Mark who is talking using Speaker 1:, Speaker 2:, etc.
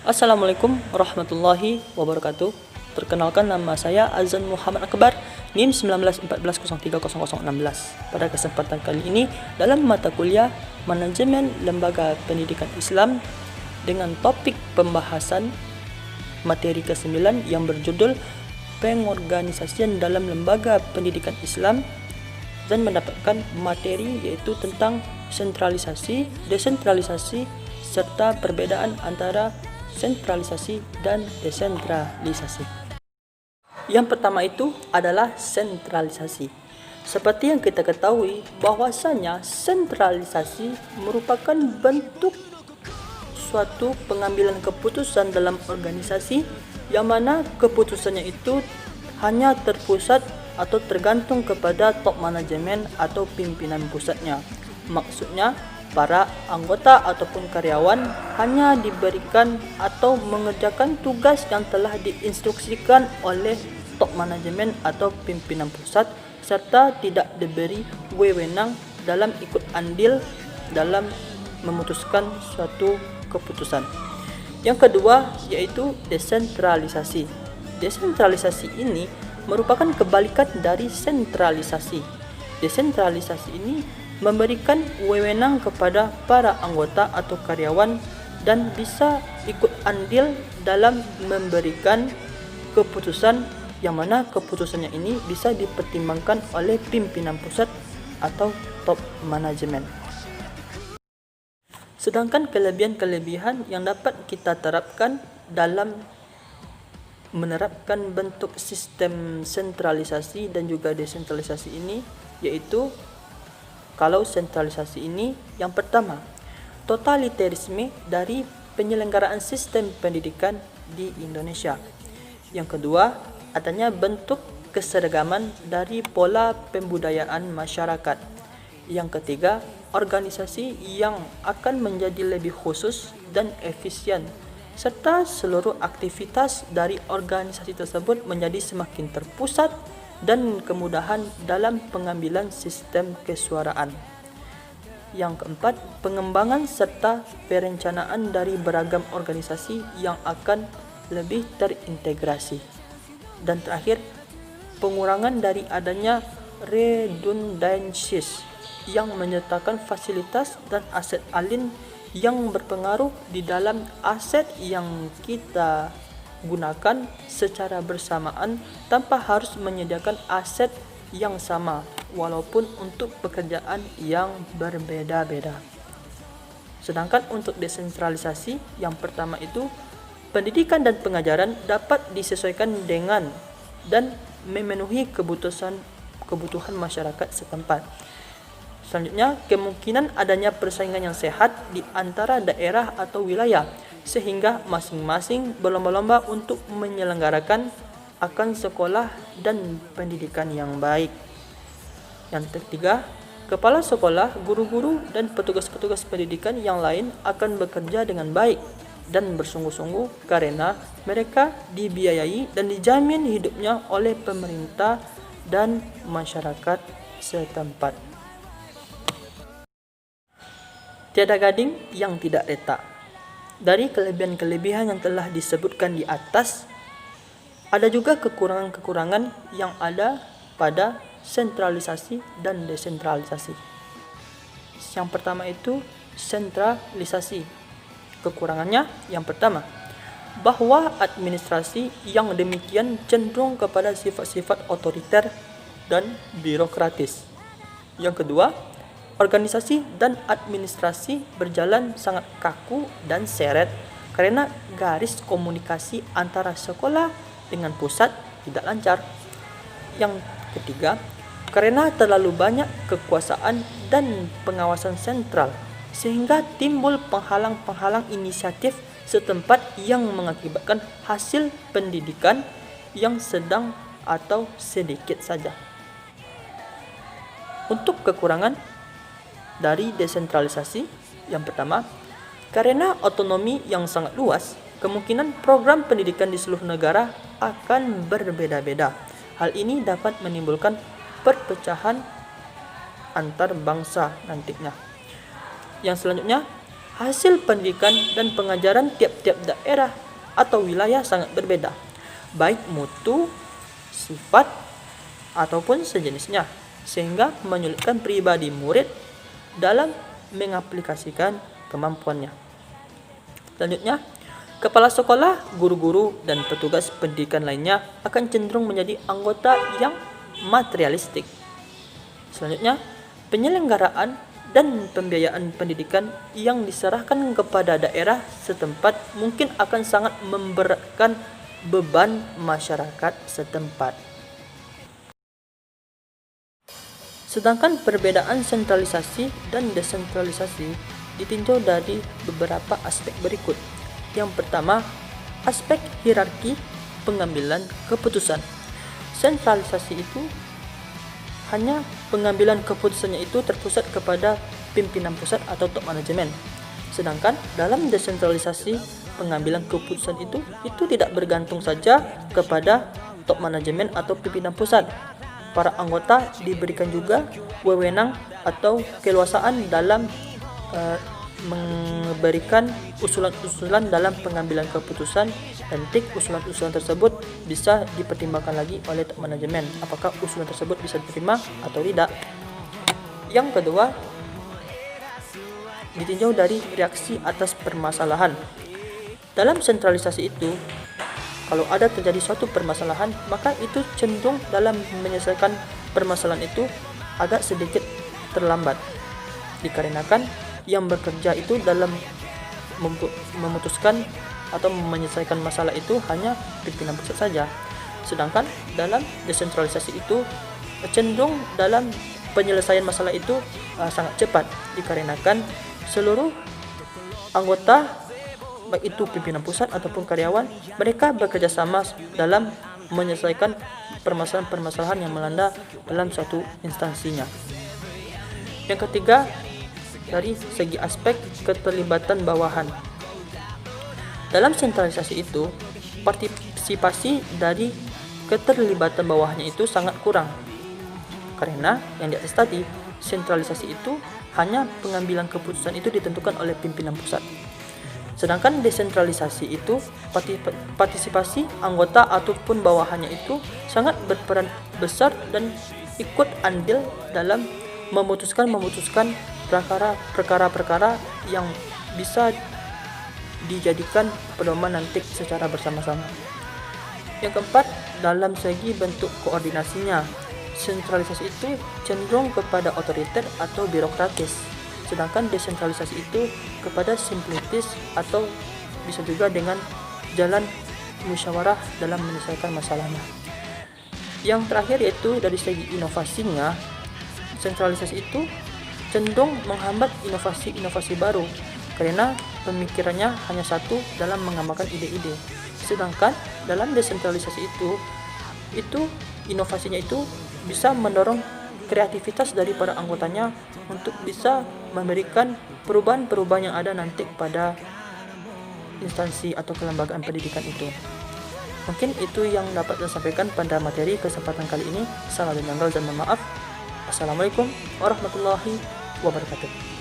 Speaker 1: Assalamualaikum warahmatullahi wabarakatuh. Perkenalkan, nama saya Azan Muhammad Akbar, NIM 1914030016. Pada kesempatan kali ini dalam mata kuliah Manajemen Lembaga Pendidikan Islam dengan topik pembahasan materi ke-9 yang berjudul Pengorganisasian dalam Lembaga Pendidikan Islam, dan mendapatkan materi yaitu tentang sentralisasi, desentralisasi, serta perbedaan antara sentralisasi dan desentralisasi. Yang pertama itu adalah sentralisasi. Seperti yang kita ketahui bahwasanya sentralisasi merupakan bentuk suatu pengambilan keputusan dalam organisasi yang mana keputusannya itu hanya terpusat atau tergantung kepada top manajemen atau pimpinan pusatnya. Maksudnya, para anggota ataupun karyawan hanya diberikan atau mengerjakan tugas yang telah diinstruksikan oleh top manajemen atau pimpinan pusat, serta tidak diberi wewenang dalam ikut andil dalam memutuskan suatu keputusan. Yang kedua yaitu desentralisasi. Desentralisasi ini merupakan kebalikan dari sentralisasi. Desentralisasi ini memberikan wewenang kepada para anggota atau karyawan dan bisa ikut andil dalam memberikan keputusan yang mana keputusannya ini bisa dipertimbangkan oleh pimpinan pusat atau top manajemen. Sedangkan kelebihan-kelebihan yang dapat kita terapkan dalam menerapkan bentuk sistem sentralisasi dan juga desentralisasi ini yaitu, kalau sentralisasi ini, yang pertama, totalitarisme dari penyelenggaraan sistem pendidikan di Indonesia. Yang kedua, adanya bentuk keseragaman dari pola pembudayaan masyarakat. Yang ketiga, organisasi yang akan menjadi lebih khusus dan efisien, serta seluruh aktivitas dari organisasi tersebut menjadi semakin terpusat dan kemudahan dalam pengambilan sistem kesuaraan. Yang keempat, pengembangan serta perencanaan dari beragam organisasi yang akan lebih terintegrasi. Dan terakhir, pengurangan dari adanya redundancies yang menyertakan fasilitas dan aset alin yang berpengaruh di dalam aset yang kita gunakan secara bersamaan tanpa harus menyediakan aset yang sama walaupun untuk pekerjaan yang berbeda-beda. Sedangkan untuk desentralisasi, yang pertama itu pendidikan dan pengajaran dapat disesuaikan dengan dan memenuhi kebutuhan masyarakat setempat. Selanjutnya, kemungkinan adanya persaingan yang sehat di antara daerah atau wilayah, sehingga masing-masing berlomba-lomba untuk menyelenggarakan akan sekolah dan pendidikan yang baik. Yang ketiga, kepala sekolah, guru-guru, dan petugas-petugas pendidikan yang lain akan bekerja dengan baik dan bersungguh-sungguh karena mereka dibiayai dan dijamin hidupnya oleh pemerintah dan masyarakat setempat. Tiada gading yang tidak retak. Dari kelebihan-kelebihan yang telah disebutkan di atas, ada juga kekurangan-kekurangan yang ada pada sentralisasi dan desentralisasi. Yang pertama itu sentralisasi. Kekurangannya yang pertama, bahwa administrasi yang demikian cenderung kepada sifat-sifat otoriter dan birokratis. Yang kedua, organisasi dan administrasi berjalan sangat kaku dan seret karena garis komunikasi antara sekolah dengan pusat tidak lancar. Yang ketiga, karena terlalu banyak kekuasaan dan pengawasan sentral sehingga timbul penghalang-penghalang inisiatif setempat yang mengakibatkan hasil pendidikan yang sedang atau sedikit saja. Untuk kekurangan dari desentralisasi, yang pertama, karena otonomi yang sangat luas, kemungkinan program pendidikan di seluruh negara akan berbeda-beda. Hal ini dapat menimbulkan perpecahan antar bangsa nantinya. Yang selanjutnya, hasil pendidikan dan pengajaran tiap-tiap daerah atau wilayah sangat berbeda, baik mutu, sifat, ataupun sejenisnya, sehingga menyulitkan pribadi murid dalam mengaplikasikan kemampuannya. Selanjutnya, kepala sekolah, guru-guru, dan petugas pendidikan lainnya akan cenderung menjadi anggota yang materialistik. Selanjutnya, penyelenggaraan dan pembiayaan pendidikan yang diserahkan kepada daerah setempat mungkin akan sangat memberatkan beban masyarakat setempat. Sedangkan perbedaan sentralisasi dan desentralisasi ditinjau dari beberapa aspek berikut. Yang pertama, aspek hierarki pengambilan keputusan. Sentralisasi itu hanya pengambilan keputusannya itu terpusat kepada pimpinan pusat atau top manajemen. Sedangkan dalam desentralisasi, pengambilan keputusan itu tidak bergantung saja kepada top manajemen atau pimpinan pusat. Para anggota diberikan juga wewenang atau keleluasaan dalam memberikan usulan-usulan dalam pengambilan keputusan, dan usulan-usulan tersebut bisa dipertimbangkan lagi oleh top manajemen apakah usulan tersebut bisa diterima atau tidak. Yang kedua, ditinjau dari reaksi atas permasalahan. Dalam sentralisasi itu, kalau ada terjadi suatu permasalahan, maka itu cenderung dalam menyelesaikan permasalahan itu agak sedikit terlambat, dikarenakan yang bekerja itu dalam memutuskan atau menyelesaikan masalah itu hanya pimpinan pusat saja. Sedangkan dalam desentralisasi itu cenderung dalam penyelesaian masalah itu sangat cepat, dikarenakan seluruh anggota, baik itu pimpinan pusat ataupun karyawan, mereka bekerja sama dalam menyelesaikan permasalahan-permasalahan yang melanda dalam suatu instansinya. Yang ketiga, dari segi aspek keterlibatan bawahan. Dalam sentralisasi itu, partisipasi dari keterlibatan bawahnya itu sangat kurang. Karena yang di atas tadi, sentralisasi itu hanya pengambilan keputusan itu ditentukan oleh pimpinan pusat. Sedangkan desentralisasi itu partisipasi anggota ataupun bawahannya itu sangat berperan besar dan ikut andil dalam memutuskan perkara-perkara yang bisa dijadikan pedoman nanti secara bersama-sama. Yang keempat, dalam segi bentuk koordinasinya, sentralisasi itu cenderung kepada otoriter atau birokratis, sedangkan desentralisasi itu kepada simplitis atau bisa juga dengan jalan musyawarah dalam menyelesaikan masalahnya. Yang terakhir yaitu dari segi inovasinya, sentralisasi itu cenderung menghambat inovasi-inovasi baru karena pemikirannya hanya satu dalam mengembangkan ide-ide. Sedangkan dalam desentralisasi itu inovasinya itu bisa mendorong kreativitas dari para anggotanya untuk bisa memberikan perubahan-perubahan yang ada nanti pada instansi atau kelembagaan pendidikan itu. Mungkin itu yang dapat saya sampaikan pada materi kesempatan kali ini. Salah dan janggal dan mohon maaf. Assalamualaikum warahmatullahi wabarakatuh.